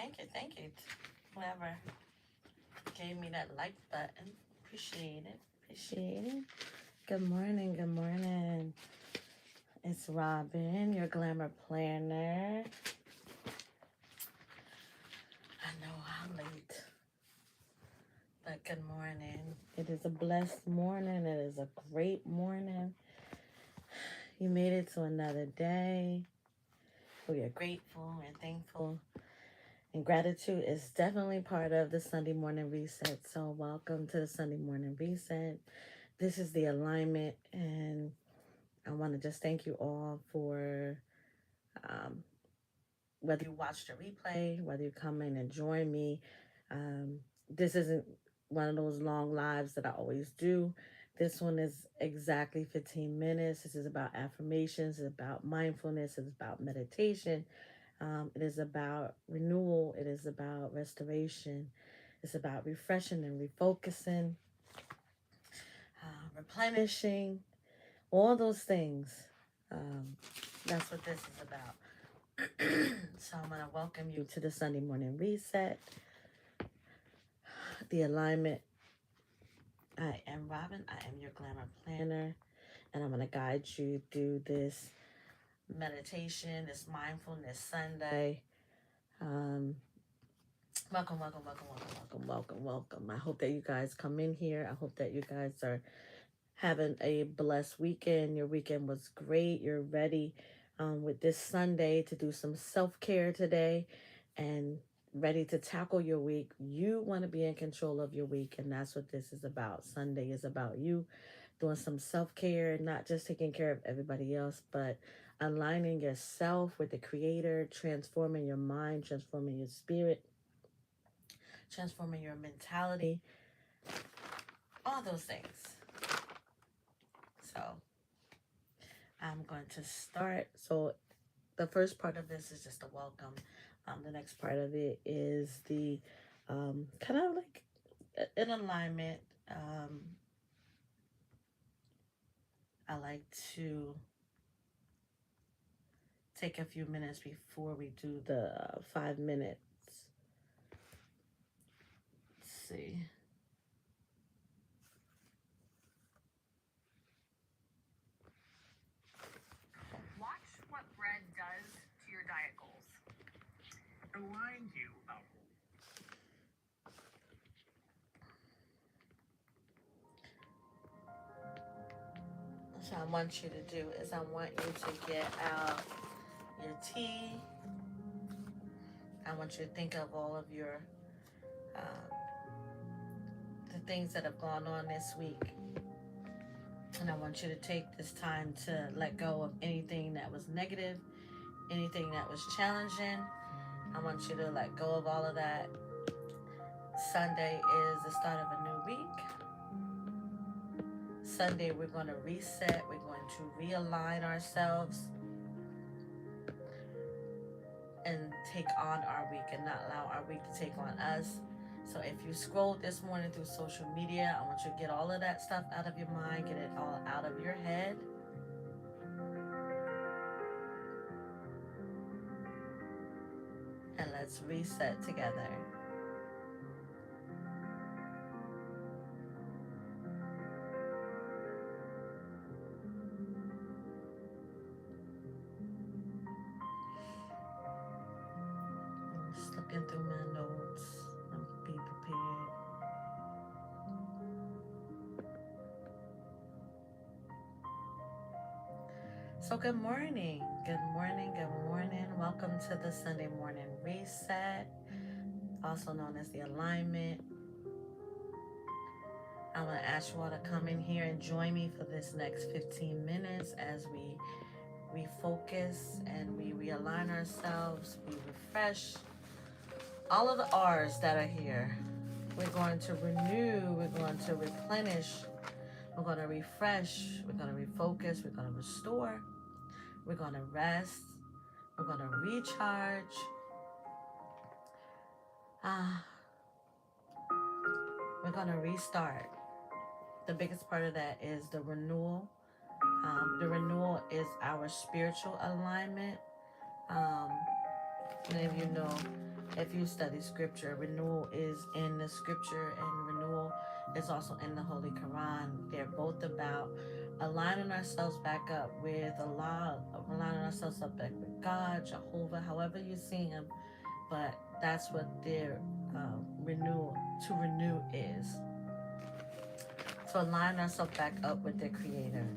Thank you. Whoever gave me that like button. Appreciate it. Appreciate it. Good morning. Good morning. It's Robin, your glamour planner. I know I'm late, but good morning. It is a blessed morning. It is a great morning. You made it to another day. We are grateful and thankful. And gratitude is definitely part of the Sunday morning reset. So, welcome to the Sunday morning reset. This is the alignment, and I want to just thank you all for um, whether you watch the replay, whether you come in and join me. This isn't one of those long lives that I always do. This one is exactly 15 minutes. This is about affirmations, it's about mindfulness, it's about meditation. It is about renewal, it is about restoration, it's about refreshing and refocusing, replenishing, all those things. Um, that's what this is about. So I'm going to welcome you to the Sunday morning reset, the alignment. I am Robin. I am your glamour planner, and I'm going to guide you through this meditation, this mindfulness Sunday. Welcome, welcome, welcome, welcome, welcome, welcome, welcome. I hope that you guys come in here. I hope that you guys are having a blessed weekend. Your weekend was great. You're ready with this Sunday to do some self-care today and ready to tackle your week. You want to be in control of your week, and that's what this is about. Sunday is about you doing some self-care, not just taking care of everybody else, but aligning yourself with the Creator, transforming your mind, transforming your spirit, transforming your mentality, all those things. So I'm going to start. So the first part of this is just a welcome. The next part of it is the kind of like an alignment. I like to take a few minutes before we do the 5 minutes. Let's see. Watch what bread does to your diet goals. Remind you about So I want you to do is I want you to get out your tea. I want you to think of all of your the things that have gone on this week. And I want you to take this time to let go of anything that was negative, anything that was challenging. I want you to let go of all of that. Sunday is the start of a new week. Sunday, we're going to reset. We're going to realign ourselves and take on our week and not allow our week to take on us. So if you scrolled this morning through social media, I want you to get all of that stuff out of your mind, get it all out of your head. And let's reset together. I'm just looking through my notes. Be prepared. So good morning. Good morning. Good morning. Welcome to the Sunday morning reset, also known as the alignment. I'm going to ask you all to come in here and join me for this next 15 minutes as we refocus and we realign ourselves, we refresh all of the R's that are here. We're going to renew, we're going to replenish, we're going to refresh, we're going to refocus, we're going to restore, we're going to rest, we're going to recharge. We're going to restart. The biggest part of that is the renewal. The renewal is our spiritual alignment. Many of you know If you study scripture, renewal is in the scripture, and renewal is also in the Holy Quran. They're both about aligning ourselves back up with Allah, aligning ourselves up back with God, Jehovah, however you see Him. But that's what their renewal to renew is. To align ourselves back up with their Creator.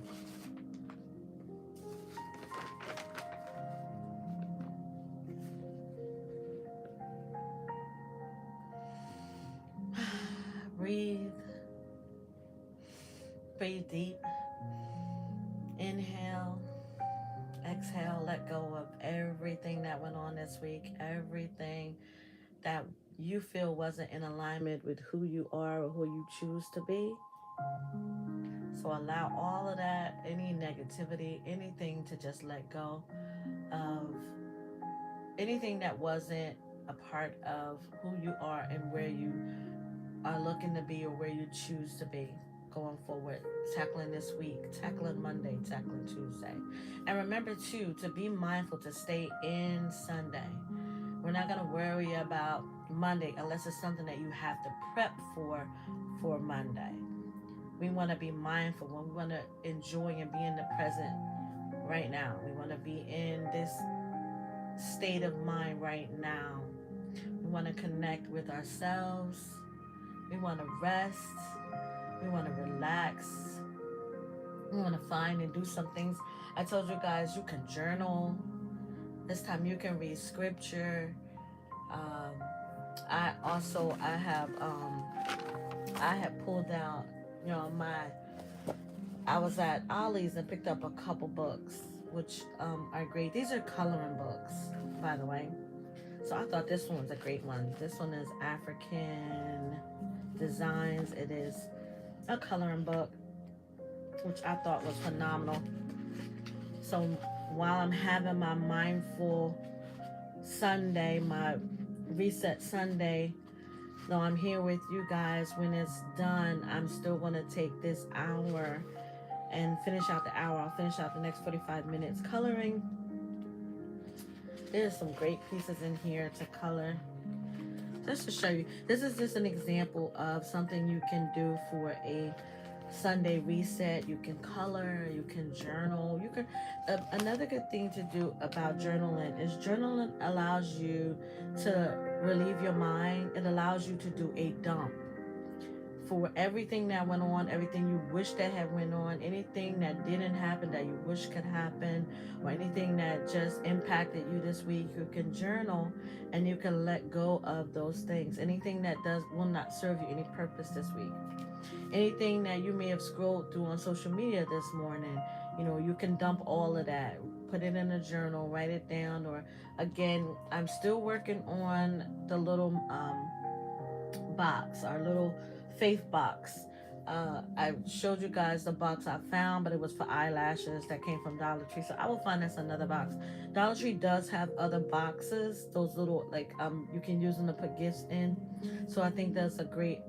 Breathe. Breathe deep. Inhale. Exhale. Let go of everything that went on this week. Everything that you feel wasn't in alignment with who you are or who you choose to be. So allow all of that, any negativity, anything to just let go of anything that wasn't a part of who you are and where you are looking to be or where you choose to be going forward, tackling this week, tackling Monday, tackling Tuesday. And remember too, to be mindful to stay in Sunday. We're not going to worry about Monday unless it's something that you have to prep for Monday. We want to be mindful. We want to enjoy and be in the present right now. We want to be in this state of mind right now. We want to connect with ourselves. We want to rest. We want to relax. We want to find and do some things. I told you guys you can journal. This time you can read scripture. Um, I have pulled out, I was at Ollie's and picked up a couple books, which are great. These are coloring books, by the way. So I thought this one was a great one. This one is African Designs. It is a coloring book, which I thought was phenomenal. So while I'm having my mindful Sunday, my reset Sunday, though I'm here with you guys, when it's done, I'm still going to take this hour and finish out the hour. I'll finish out the next 45 minutes coloring. There's some great pieces in here to color. Just to show you, this is just an example of something you can do for a Sunday reset. You can color, you can journal. You can. Another good thing to do about journaling is journaling allows you to relieve your mind. It allows you to do a dump for everything that went on, everything you wish that had went on, anything that didn't happen that you wish could happen, or anything that just impacted you this week. You can journal and you can let go of those things. Anything that will not serve you any purpose this week. Anything that you may have scrolled through on social media this morning, you can dump all of that, put it in a journal, write it down. Or again, I'm still working on the little box, our little faith box. I showed you guys the box I found, but it was for eyelashes that came from Dollar Tree. So I will find us another box. Dollar Tree does have other boxes, those little you can use them to put gifts in. So I think that's a great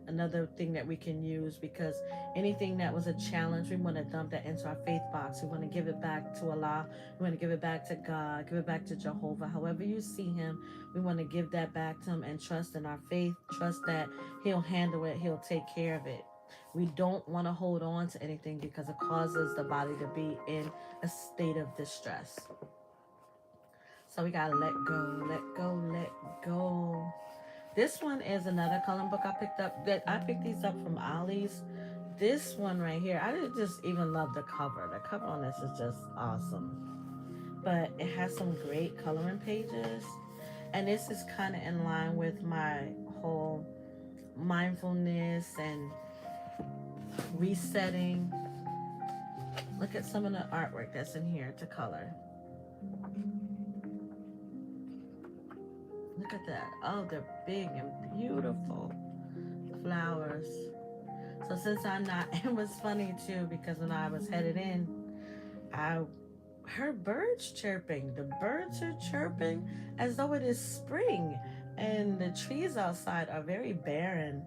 another thing that we can use, because anything that was a challenge, we want to dump that into our faith box. We want to give it back to Allah. We want to give it back to God, give it back to Jehovah. However you see Him, we want to give that back to Him and trust in our faith. Trust that He'll handle it. He'll take care of it. We don't want to hold on to anything because it causes the body to be in a state of distress. So we gotta let go, let go, let go. This one is another coloring book I picked up. I picked these up from Ollie's. This one right here, I just even love the cover. The cover on this is just awesome. But it has some great coloring pages. And this is kind of in line with my whole mindfulness and resetting. Look at some of the artwork that's in here to color. Look at that. Oh, they're big and beautiful flowers. So since I'm not, it was funny too, because when I was headed in, I heard birds chirping. The birds are chirping as though it is spring, and the trees outside are very barren.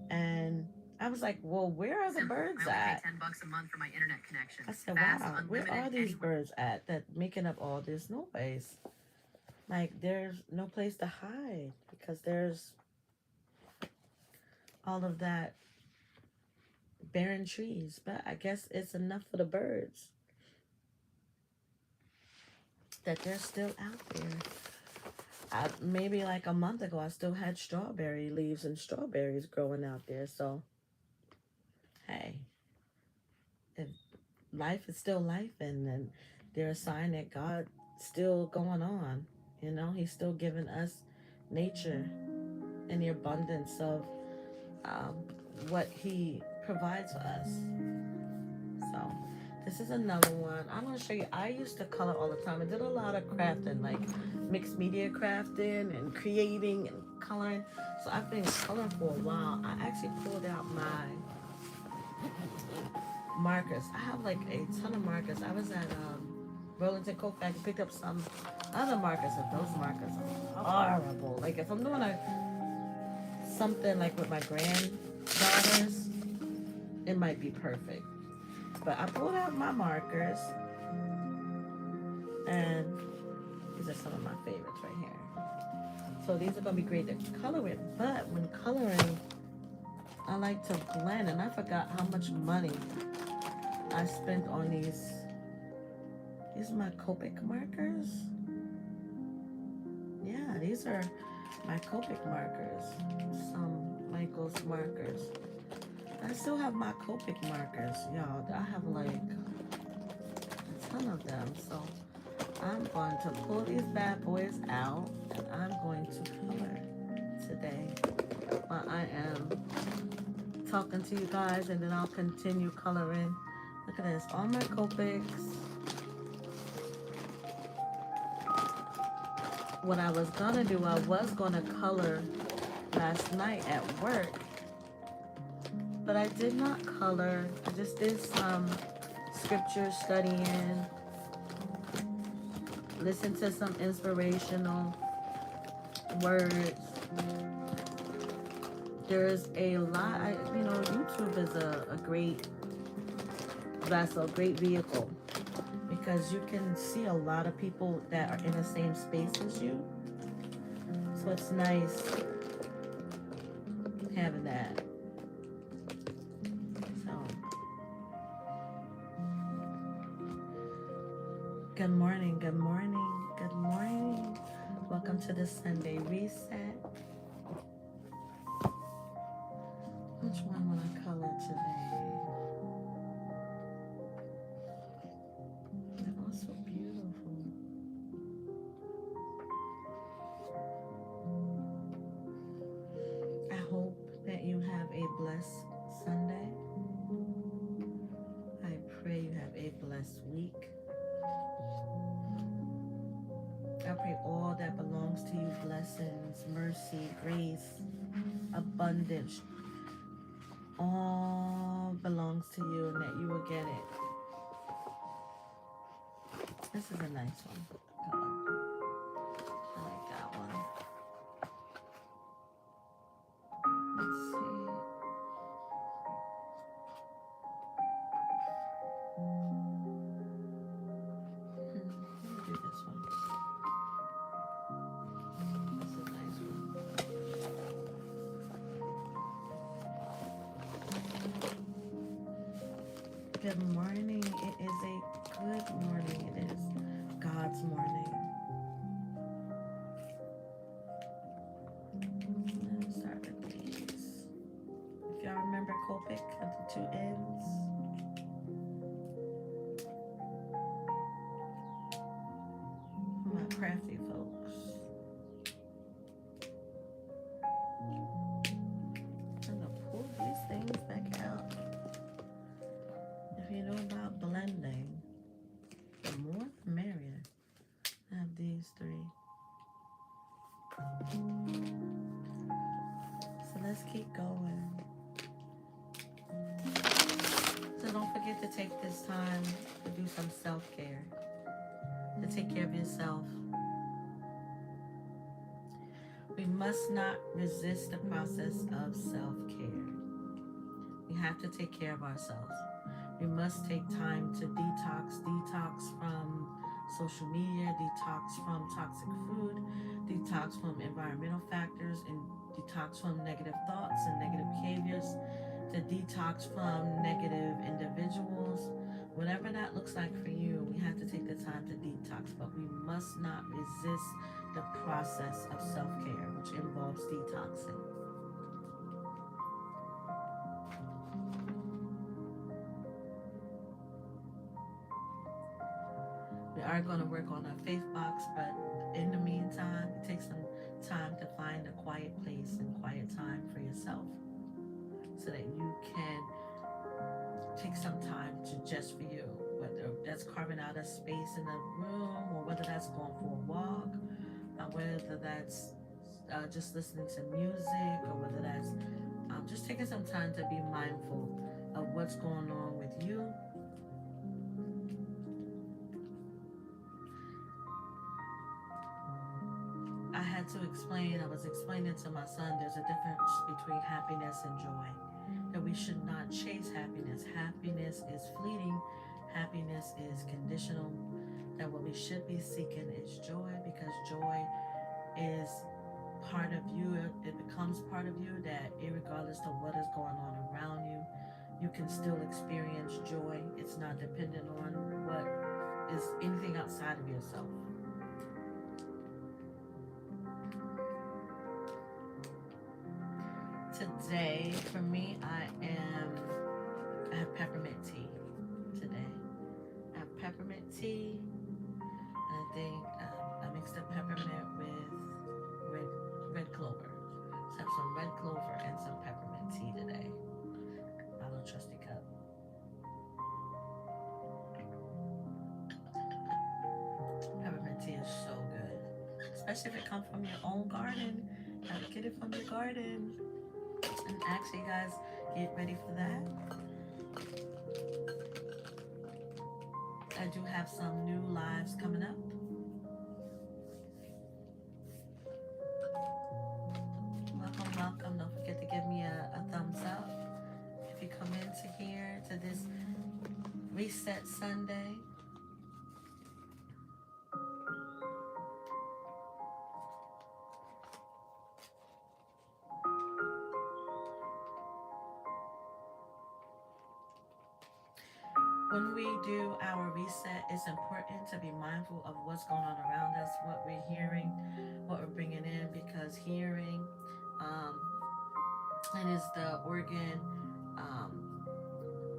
And I was like, well, where are the birds at? I only pay $10 a month for my internet connection. I said, wow, where are these birds at that making up all this noise? Like there's no place to hide because there's all of that barren trees. But I guess it's enough for the birds that they're still out there. Maybe like a month ago, I still had strawberry leaves and strawberries growing out there. So, hey, if life is still life, and they're a sign that God's still going on. You know, He's still giving us nature and the abundance of um, what He provides for us. So, this is another one. I'm going to show you. I used to color all the time. I did a lot of crafting, like mixed media crafting and creating and coloring. So, I've been coloring for a while. I actually pulled out my markers. I have like a ton of markers. I was at Burlington Coat Factory, picked up some other markers, and those markers are horrible. Like, if I'm doing something like with my granddaughters, it might be perfect. But I pulled out my markers, and these are some of my favorites right here. So these are going to be great to color with. But when coloring, I like to blend, and I forgot how much money I spent on these. These are my Copic markers. Yeah, these are my Copic markers. Some Michael's markers. I still have my Copic markers, y'all. I have like a ton of them. So I'm going to pull these bad boys out, and I'm going to color today while I am talking to you guys, and then I'll continue coloring. Look at this, all my Copics. What I was gonna do, I was gonna color last night at work, but I did not color. I just did some scripture studying, listen to some inspirational words. There's a lot, YouTube is a great vessel, a great vehicle, because you can see a lot of people that are in the same space as you. So it's nice having that. So, good morning, good morning, good morning. Welcome to the Sunday Reset. Which one will I color today? They're all so beautiful. I hope that you have a blessed Sunday. I pray you have a blessed week. I pray all that belongs to you, blessings, mercy, grace, abundance, all belongs to you, and that you will get it. This is a nice one. I like that one. Let's see. Let me do this one. This is a nice one. Good morning. It is a good morning. It is God's morning. Let's start with these. If y'all remember Copic at the two ends. My crafty folks. I'm gonna pull these things back out. If you know about blending, the more the merrier. I have these three. So let's keep going. So don't forget to take this time to do some self-care, to take care of yourself. We must not resist the process of self-care. We have to take care of ourselves. We must take time to detox from social media, detox from toxic food, detox from environmental factors, and detox from negative thoughts and negative behaviors, to detox from negative individuals. Whatever that looks like for you, we have to take the time to detox, but we must not resist the process of self care, which involves detoxing. We are going to work on our faith box, but in the meantime, take some time to find a quiet place and quiet time for yourself so that you can take some time to just for you, whether that's carving out a space in a room, or whether that's going for a walk, whether that's just listening to music, or whether that's just taking some time to be mindful of what's going on with you. I was explaining to my son, there's a difference between happiness and joy. That we should not chase happiness. Happiness is fleeting, happiness is conditional. That what we should be seeking is joy, because joy is part of you. It becomes part of you, that regardless of what is going on around you, you can still experience joy. It's not dependent on what is anything outside of yourself. Today, for me, I have peppermint tea today. I have peppermint tea, and I think I mixed up peppermint with red clover. So I have some red clover and some peppermint tea today. My little trusty cup. Peppermint tea is so good, especially if it comes from your own garden. Gotta get it from your garden. And actually, guys, get ready for that. I do have some new lives coming up. Welcome, welcome. Don't forget to give me a thumbs up if you come into here to this Reset Sunday. When we do our reset, it's important to be mindful of what's going on around us, what we're hearing, what we're bringing in, because hearing it is the organ.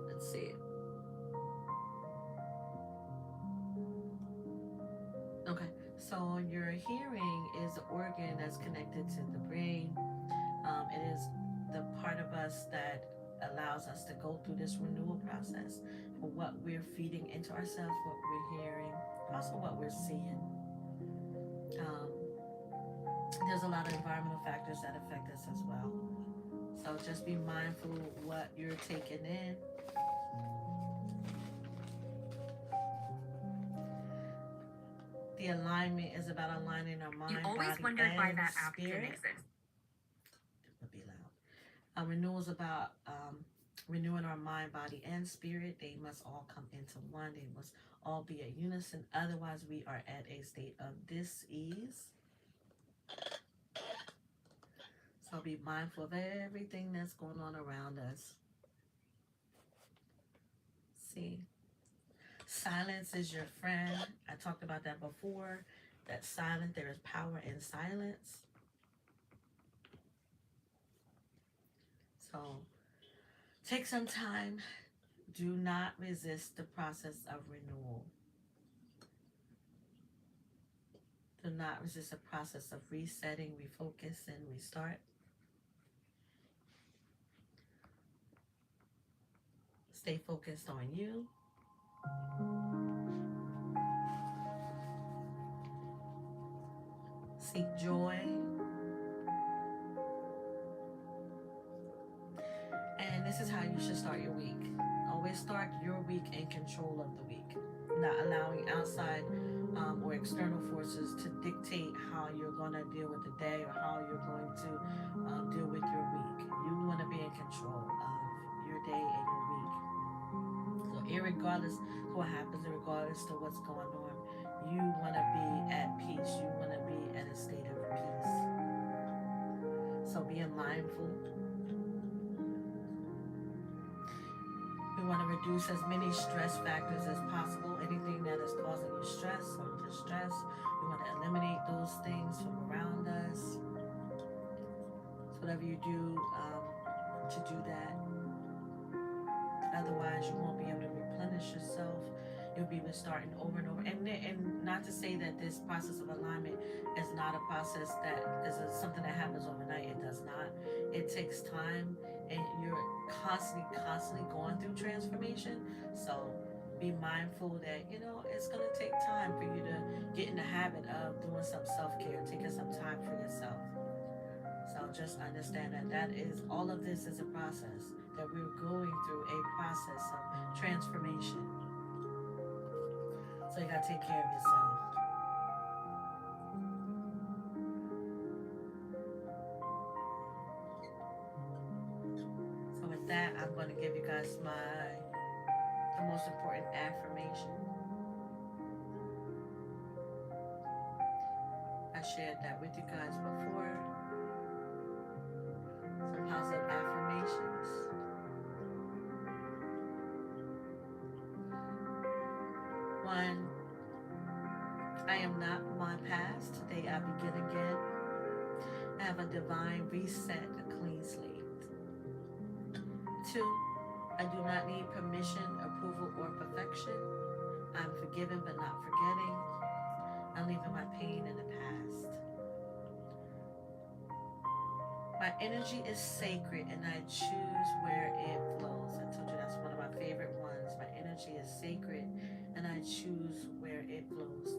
Let's see. Okay, so your hearing is the organ that's connected to the brain. It is the part of us that allows us to go through this renewal process for what we're feeding into ourselves, what we're hearing, also what we're seeing. Um, there's a lot of environmental factors that affect us as well. So just be mindful what you're taking in. The alignment is about aligning our mind, You always body, wondered why and that app didn't spirit. exist. Would be loud. Renewal is about renewing our mind, body, and spirit. They must all come into one. They must all be at unison. Otherwise, we are at a state of dis-ease. So be mindful of everything that's going on around us. See, silence is your friend. I talked about that before. That silent, there is power in silence. So take some time. Do not resist the process of renewal. Do not resist the process of resetting, refocus, and restart. Stay focused on you. Seek joy. And this is how you should start your week. Always start your week in control of the week, not allowing outside or external forces to dictate how you're going to deal with the day or how you're going to deal with your week. You want to be in control of your day and your week. So irregardless to what happens, regardless to what's going on, You want to be at peace. You want to be at a state of peace. So being mindful. We want to reduce as many stress factors as possible. Anything that is causing you stress or distress, we want to eliminate those things from around us. So whatever you do to do that. Otherwise, you won't be able to replenish yourself. You'll be starting over and over. And not to say that this process of alignment is not a process that is something that happens overnight. It does not. It takes time, and you're constantly going through transformation. So be mindful that it's going to take time for you to get in the habit of doing some self-care, taking some time for yourself. So just understand that all of this is a process, that we're going through a process of transformation. So you gotta take care of yourself. So with that, I'm going to give you guys the most important affirmation. I shared that with you guys before. Some positive affirmations. One, I am not my past. Today I begin again. I have a divine reset, a clean slate. Two, I do not need permission, approval, or perfection. I'm forgiven but not forgetting. I'm leaving my pain in the past. My energy is sacred and I choose where it flows. I told you that's one of my favorite ones. My energy is sacred and I choose where it flows.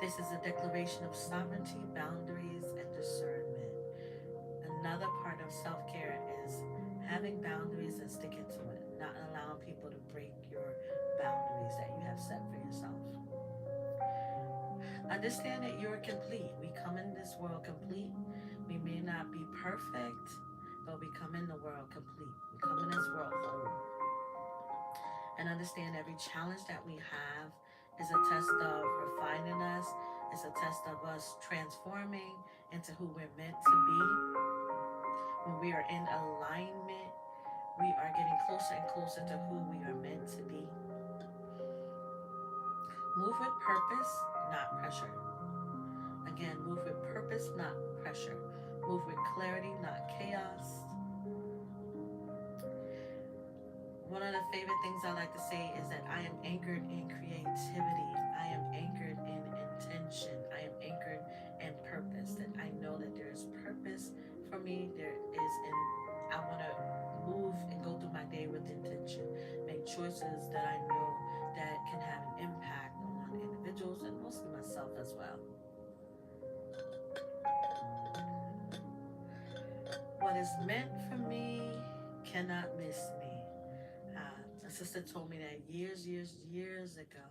This is a declaration of sovereignty, boundaries, and discernment. Another part of self-care is having boundaries and sticking to it, not allowing people to break your boundaries that you have set for yourself. Understand that you're complete. We come in this world complete. We may not be perfect, but we come in the world complete. We come in this world whole. And understand every challenge that we have is a test of refining us. It's a test of us transforming into who we're meant to be. When we are in alignment, we are getting closer and closer to who we are meant to be. Move with purpose, not pressure. Again, move with purpose, not pressure. Move with clarity, not chaos. One of the favorite things I like to say is that I am anchored in creativity. I am anchored in intention. I am anchored in purpose. That I know that there is purpose for me. I want to move and go through my day with intention. Make choices that I know that can have an impact on individuals and mostly myself as well. What is meant for me cannot miss me. A sister told me that years ago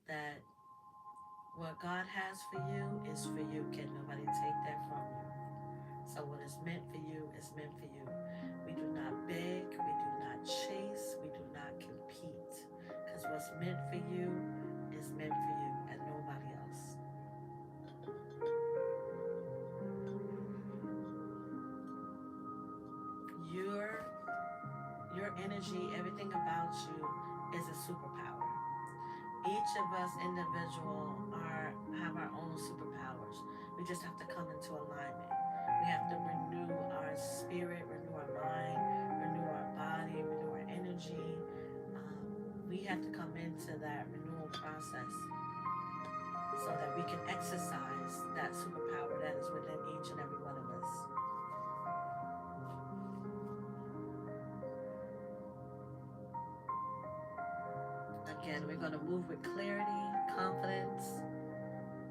that what God has for you is for you. Can nobody take that from you? So what is meant for you is meant for you. We do not beg, we do not chase, we do not compete. Because what's meant for you is meant for you and nobody else. Your energy, everything about you is a superpower. Each of us have our own superpowers. We just have to come into alignment. We have to renew our spirit, renew our mind, renew our body, renew our energy. We have to come into that renewal process so that we can exercise that superpower that is within each and every one of us. Again, we're going to move with clarity, confidence,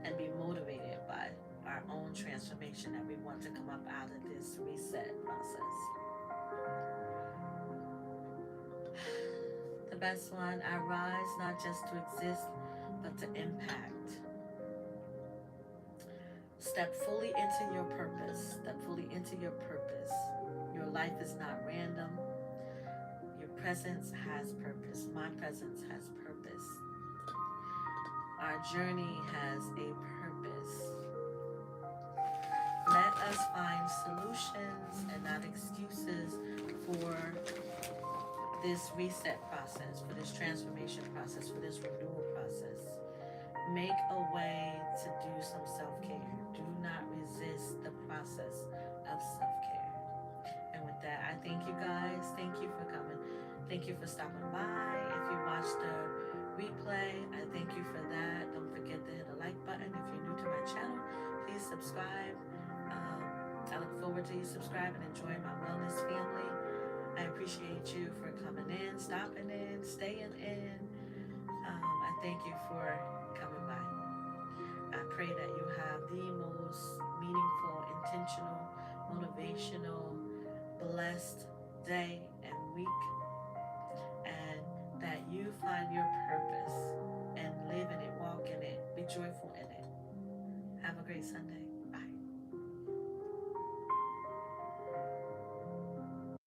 and be motivated by our own transformation that we want to come up out of this reset process. The best one, I rise not just to exist, but to impact. Step fully into your purpose. Step fully into your purpose. Your life is not random. Your presence has purpose. My presence has purpose. Our journey has a purpose. Let us find solutions and not excuses for this reset process, for this transformation process, for this renewal process. Make a way to do some self-care. Do not resist the process of self-care. And with that, I thank you guys. Thank you for coming. Thank you for stopping by. If you watched the replay, I thank you for that. Don't forget to hit the like button. If you're new to my channel, please subscribe. I look forward to you subscribing and joining my wellness family. I appreciate you for coming in, stopping in, staying in. I thank you for coming by. I pray that you have the most meaningful, intentional, motivational, blessed day and week, and that you find your purpose and live in it, walk in it, be joyful in it. Have a great Sunday.